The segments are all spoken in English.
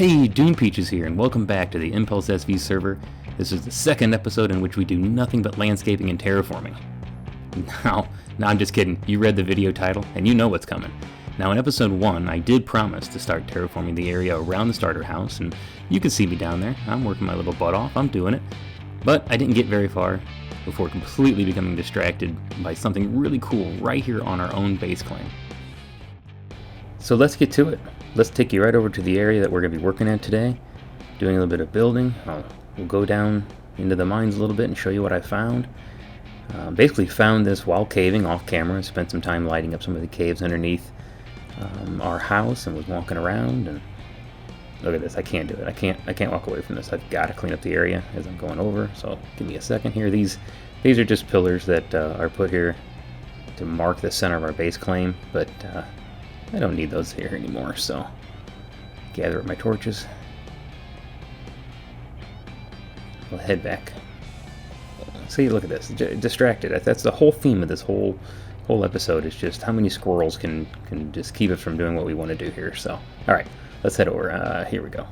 Hey, DunePeaches here, and welcome back to the impulseSV server. This is the second episode in which we do nothing but landscaping and terraforming. No, I'm just kidding. You read the video title, and you know what's coming. Now, in episode 1, I did promise to start terraforming the area around the starter house, and you can see me down there. I'm working my little butt off. I'm doing it. But I didn't get very far before completely becoming distracted by something really cool right here on our own base claim. So let's get to it. Let's take you right over to the area that we're going to be working at today, doing a little bit of building. We'll go down into the mines a little bit and show you what I found. Basically found this while caving off camera. Spent some time lighting up some of the caves underneath our house and was walking around. And look at this, I can't do it. I can't walk away from this. I've got to clean up the area as I'm going over. So give me a second here. These are just pillars that are put here to mark the center of our base claim, but I don't need those here anymore, so gather up my torches. We'll head back. See, look at this. Distracted. That's the whole theme of this whole episode, is just how many squirrels can just keep us from doing what we want to do here. So, all right, let's head over. Here we go.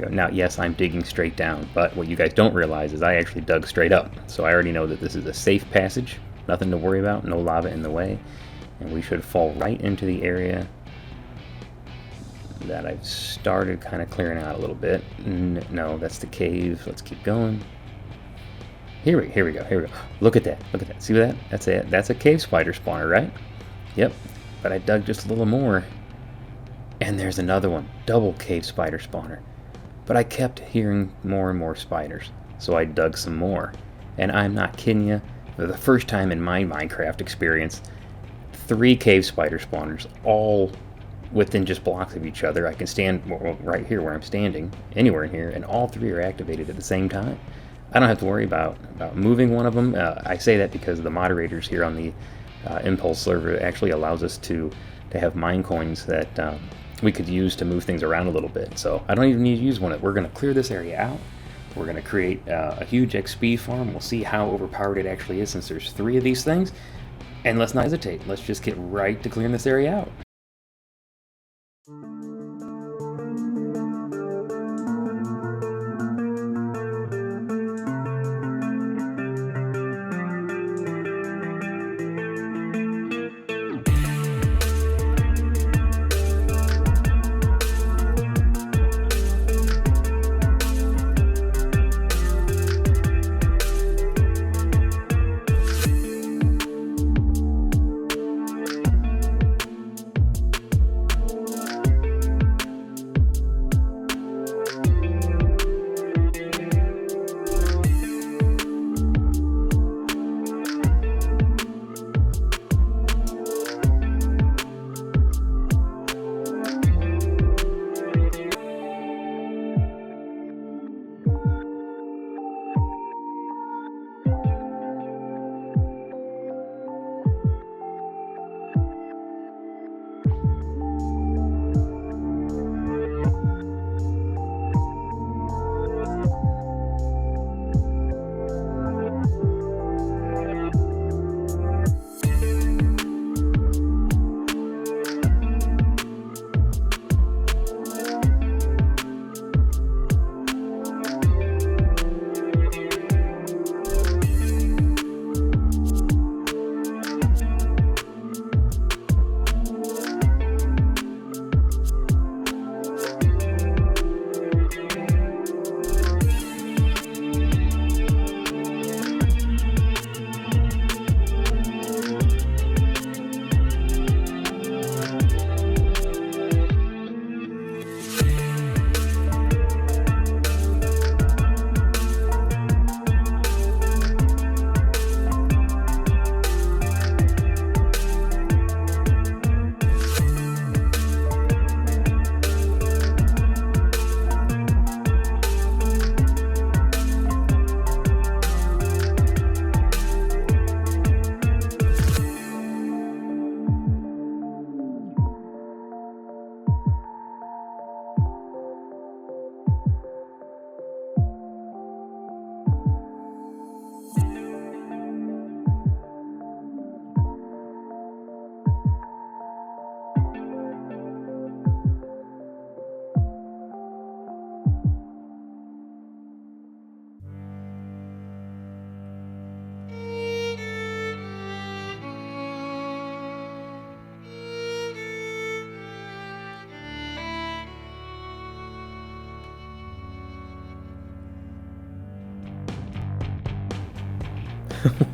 Now, yes, I'm digging straight down, but what you guys don't realize is I actually dug straight up. So I already know that this is a safe passage. Nothing to worry about. No lava in the way. And we should fall right into the area that I've started kind of clearing out a little bit. No, that's the cave. Let's keep going. Here we go. Look at that. See that? That's a cave spider spawner, right? Yep. But I dug just a little more. And there's another one. Double cave spider spawner. But I kept hearing more and more spiders. So I dug some more. And I'm not kidding you. For the first time in my Minecraft experience, 3 cave spider spawners, all within just blocks of each other. I can stand right here where I'm standing, anywhere in here, and all 3 are activated at the same time. I don't have to worry about moving one of them. I say that because the moderators here on the Impulse server actually allows us to have mine coins that we could use to move things around a little bit. So I don't even need to use one. We're going to clear this area out. We're going to create a huge XP farm. We'll see how overpowered it actually is since there's 3 of these things. And let's not hesitate. Let's just get right to clearing this area out.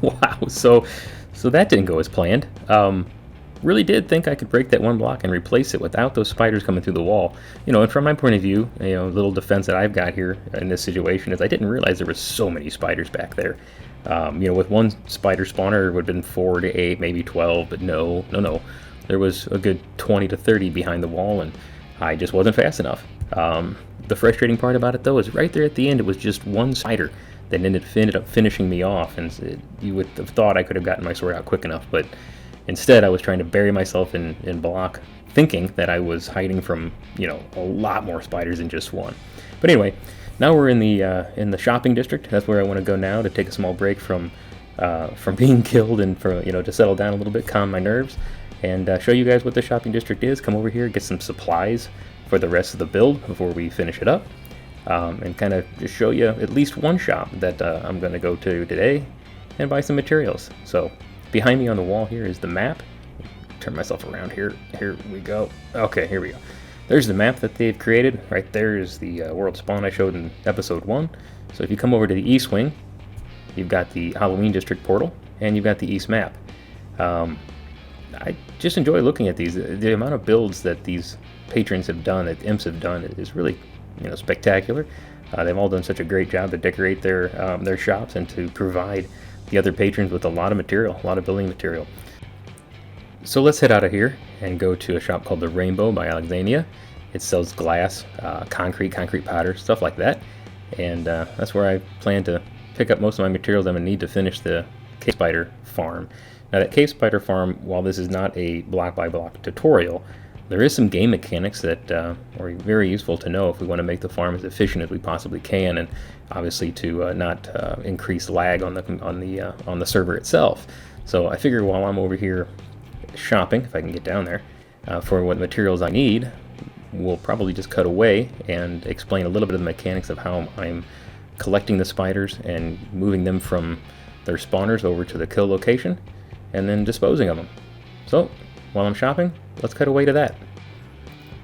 Wow, so that didn't go as planned. Really did think I could break that one block and replace it without those spiders coming through the wall. And from my point of view, little defense that I've got here in this situation is I didn't realize there was so many spiders back there. With one spider spawner, it would have been 4 to 8, maybe 12, but no. There was a good 20 to 30 behind the wall, and I just wasn't fast enough. The frustrating part about it, though, is right there at the end, it was just one spider that ended up finishing me off, and you would have thought I could have gotten my sword out quick enough, but instead I was trying to bury myself in block, thinking that I was hiding from a lot more spiders than just one. But anyway, now we're in the shopping district. That's where I want to go now to take a small break from being killed and to settle down a little bit, calm my nerves, and show you guys what the shopping district is. Come over here, get some supplies for the rest of the build before we finish it up. And kind of just show you at least one shop that I'm going to go to today and buy some materials. So behind me on the wall here is the map. Turn myself around here. Here we go. Okay, here we go. There's the map that they've created. Right there is the world spawn I showed in episode 1. So if you come over to the east wing, you've got the Halloween district portal, and you've got the east map. I just enjoy looking at these. The amount of builds that these patrons have done, that imps have done, is really spectacular. They've all done such a great job to decorate their shops and to provide the other patrons with a lot of material, a lot of building material. So let's head out of here and go to a shop called the Rainbow by Alexandria. It sells glass, concrete powder, stuff like that. And that's where I plan to pick up most of my materials I'm going to need to finish the cave spider farm. Now that cave spider farm, while this is not a block by block tutorial, there is some game mechanics that are very useful to know if we want to make the farm as efficient as we possibly can, and obviously to not increase lag on the server itself. So I figure while I'm over here shopping, if I can get down there, for what materials I need, we'll probably just cut away and explain a little bit of the mechanics of how I'm collecting the spiders and moving them from their spawners over to the kill location, and then disposing of them. So while I'm shopping, let's cut away to that.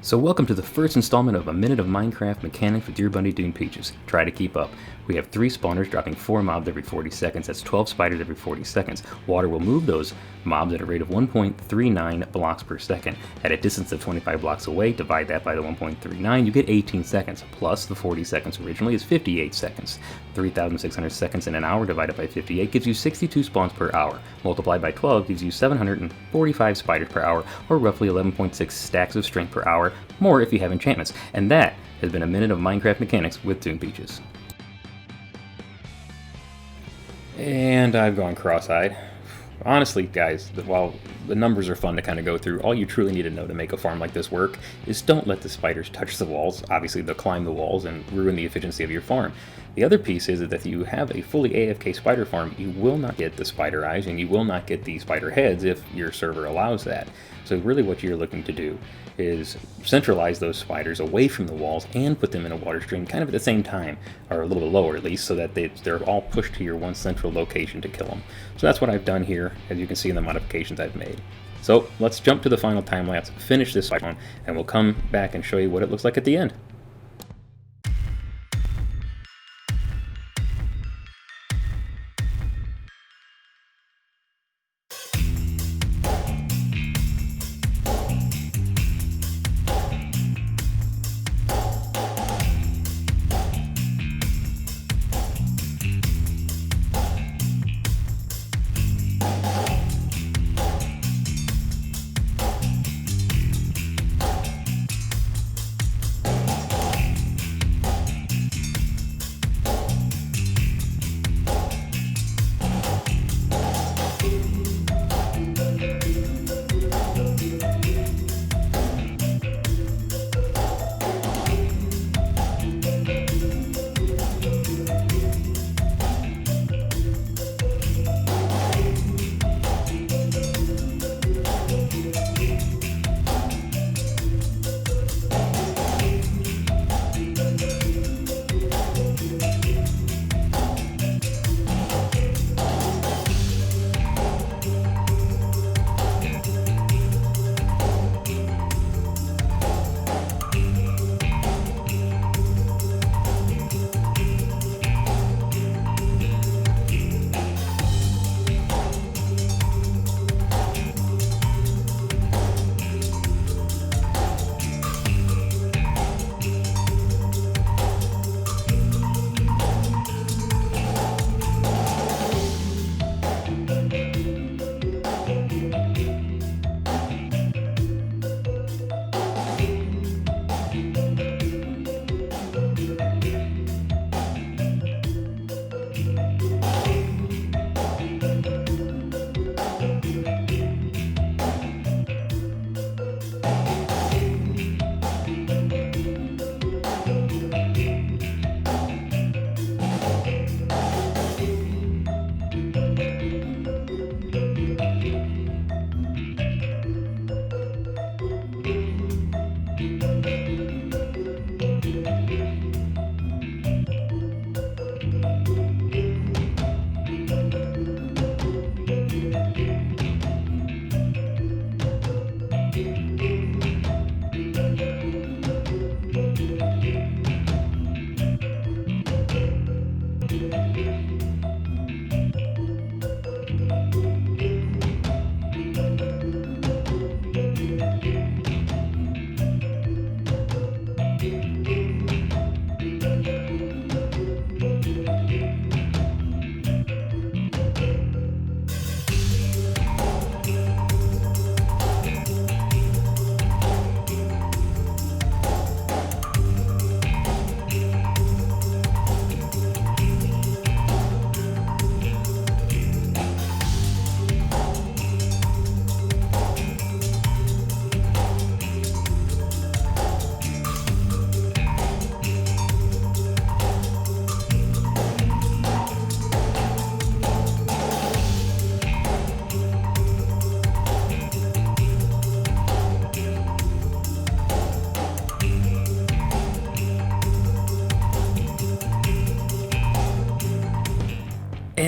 So welcome to the first installment of A Minute of Minecraft Mechanics with your buddy DunePeaches. Try to keep up. We have 3 spawners dropping 4 mobs every 40 seconds. That's 12 spiders every 40 seconds. Water will move those mobs at a rate of 1.39 blocks per second. At a distance of 25 blocks away, divide that by the 1.39, you get 18 seconds. Plus the 40 seconds originally is 58 seconds. 3,600 seconds in an hour divided by 58 gives you 62 spawns per hour. Multiplied by 12 gives you 745 spiders per hour, or roughly 11.6 stacks of strength per hour, more if you have enchantments. And that has been A Minute of Minecraft Mechanics with DunePeaches. And I've gone cross-eyed. Honestly, guys, while the numbers are fun to kind of go through, all you truly need to know to make a farm like this work is don't let the spiders touch the walls. Obviously, they'll climb the walls and ruin the efficiency of your farm. The other piece is that if you have a fully AFK spider farm, you will not get the spider eyes and you will not get the spider heads if your server allows that. So really what you're looking to do is centralize those spiders away from the walls and put them in a water stream kind of at the same time, or a little bit lower at least, so that they're all pushed to your one central location to kill them. So that's what I've done here, as you can see in the modifications I've made. So let's jump to the final time lapse, finish this one, and we'll come back and show you what it looks like at the end.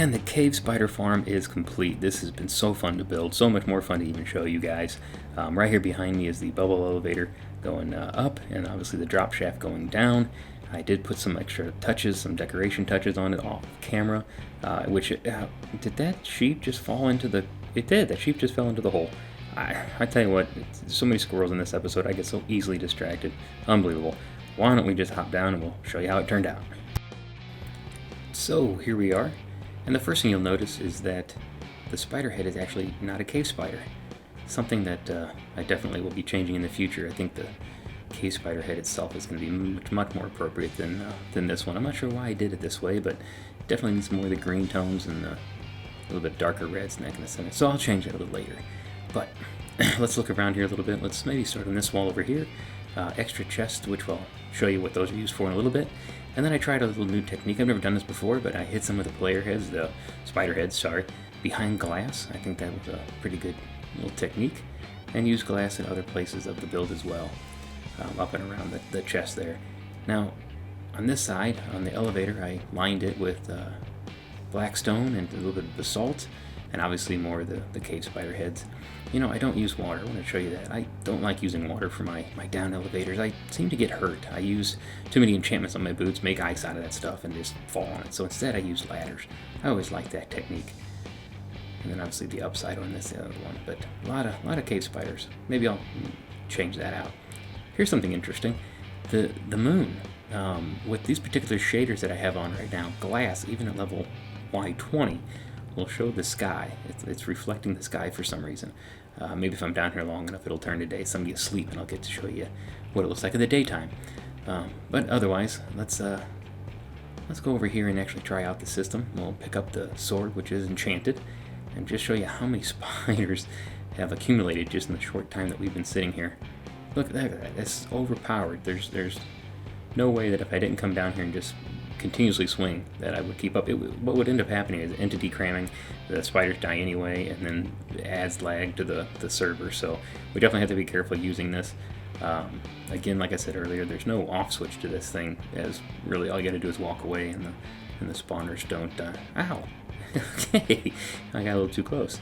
And the cave spider farm is complete. This has been so fun to build, so much more fun to even show you guys. Right here behind me is the bubble elevator going up, and obviously the drop shaft going down. I did put some extra touches, some decoration touches on it off camera, did that sheep just fall into the... It did, that sheep just fell into the hole. I tell you what, so many squirrels in this episode, I get so easily distracted. Unbelievable. Why don't we just hop down and we'll show you how it turned out. So here we are, and the first thing you'll notice is that the spider head is actually not a cave spider. Something that I definitely will be changing in the future. I think the cave spider head itself is going to be much more appropriate than this one. I'm not sure why I did it this way, but it definitely needs more of the green tones and a little bit darker reds and that kind of stuff. So I'll change that a little later. But let's look around here a little bit. Let's maybe start on this wall over here. Extra chests, which will show you what those are used for in a little bit. And then I tried a little new technique. I've never done this before, but I hid some of the player heads, the spider heads, sorry, behind glass. I think that was a pretty good little technique. And use glass in other places of the build as well, up and around the chest there. Now, on this side, on the elevator, I lined it with black stone and a little bit of basalt, and obviously more of the cave spider heads. You know, I don't use water. I want to show you that. I don't like using water for my down elevators. I seem to get hurt. I use too many enchantments on my boots, make ice out of that stuff, and just fall on it. So instead I use ladders. I always like that technique. And then obviously the upside on this other one. But a lot of cave spiders. Maybe I'll change that out. Here's something interesting. The moon. With these particular shaders that I have on right now, glass, even at level Y20, will show the sky. It's reflecting the sky for some reason. Maybe if I'm down here long enough, it'll turn to day. Somebody asleep, and I'll get to show you what it looks like in the daytime. But otherwise, let's go over here and actually try out the system. We'll pick up the sword, which is enchanted, and just show you how many spiders have accumulated just in the short time that we've been sitting here. Look at that. That's overpowered. There's no way that if I didn't come down here and just continuously swing that I would keep up. What would end up happening is entity cramming, the spiders die anyway, and then it adds lag to the server. So we definitely have to be careful using this. Again, like I said earlier, there's no off switch to this thing, as really all you got to do is walk away, and the spawners don't. Ow! Okay, I got a little too close.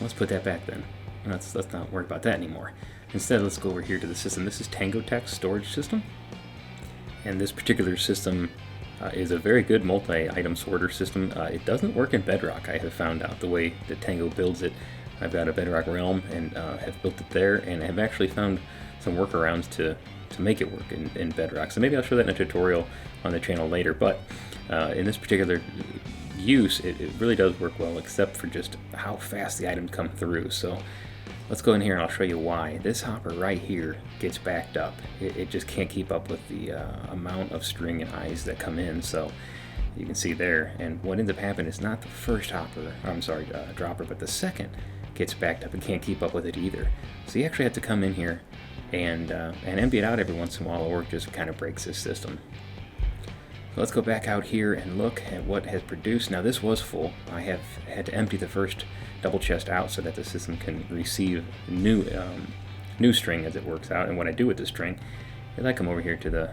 Let's put that back then. Let's not worry about that anymore. Instead, let's go over here to the system. This is Tango Tech's storage system, and this particular system is a very good multi-item sorter system. It doesn't work in Bedrock, I have found out, the way that Tango builds it. I've got a Bedrock realm and have built it there, and have actually found some workarounds to make it work in Bedrock. So maybe I'll show that in a tutorial on the channel later, but in this particular use, it really does work well, except for just how fast the items come through. So let's go in here and I'll show you why. This hopper right here gets backed up. It just can't keep up with the amount of string and eyes that come in. So you can see there. And what ends up happening is not the first dropper, but the second gets backed up and can't keep up with it either. So you actually have to come in here and empty it out every once in a while, or it just kind of breaks this system. So let's go back out here and look at what has produced. Now this was full. I have had to empty the first double chest out so that the system can receive new string as it works out. And what I do with the string is I come over here to the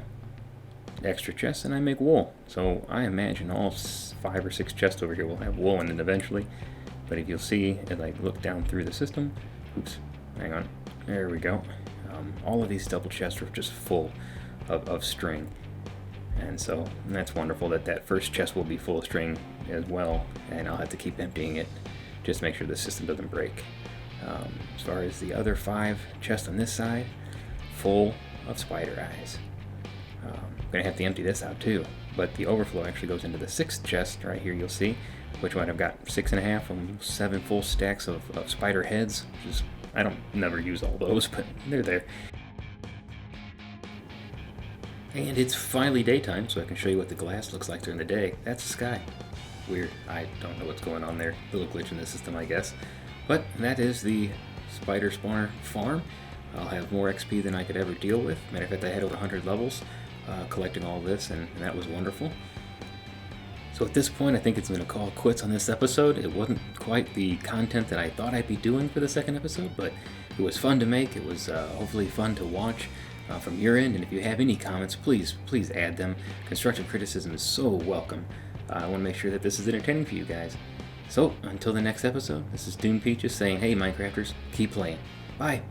extra chest and I make wool. So I imagine all 5 or 6 chests over here will have wool in it eventually. But if you'll see, as I look down through the system, oops, hang on, there we go. All of these double chests are just full of string. And so that's wonderful that first chest will be full of string as well, and I'll have to keep emptying it just to make sure the system doesn't break. As far as the other 5 chests on this side, full of spider eyes. I'm going to have to empty this out too, but the overflow actually goes into the 6th chest right here, you'll see, which one I've got 6.5 and 7 full stacks of spider heads, which is, I don't never use all those, but they're there. And it's finally daytime, so I can show you what the glass looks like during the day. That's the sky. Weird. I don't know what's going on there. A little glitch in the system, I guess. But that is the spider spawner farm. I'll have more XP than I could ever deal with. Matter of fact, I had over 100 levels collecting all this, and that was wonderful. So at this point, I think it's going to call quits on this episode. It wasn't quite the content that I thought I'd be doing for the second episode, but it was fun to make. It was hopefully fun to watch. From your end, and if you have any comments, please add them. Constructive criticism is so welcome. I want to make sure that this is entertaining for you guys. So, until the next episode, this is DunePeaches saying, hey Minecrafters, keep playing. Bye!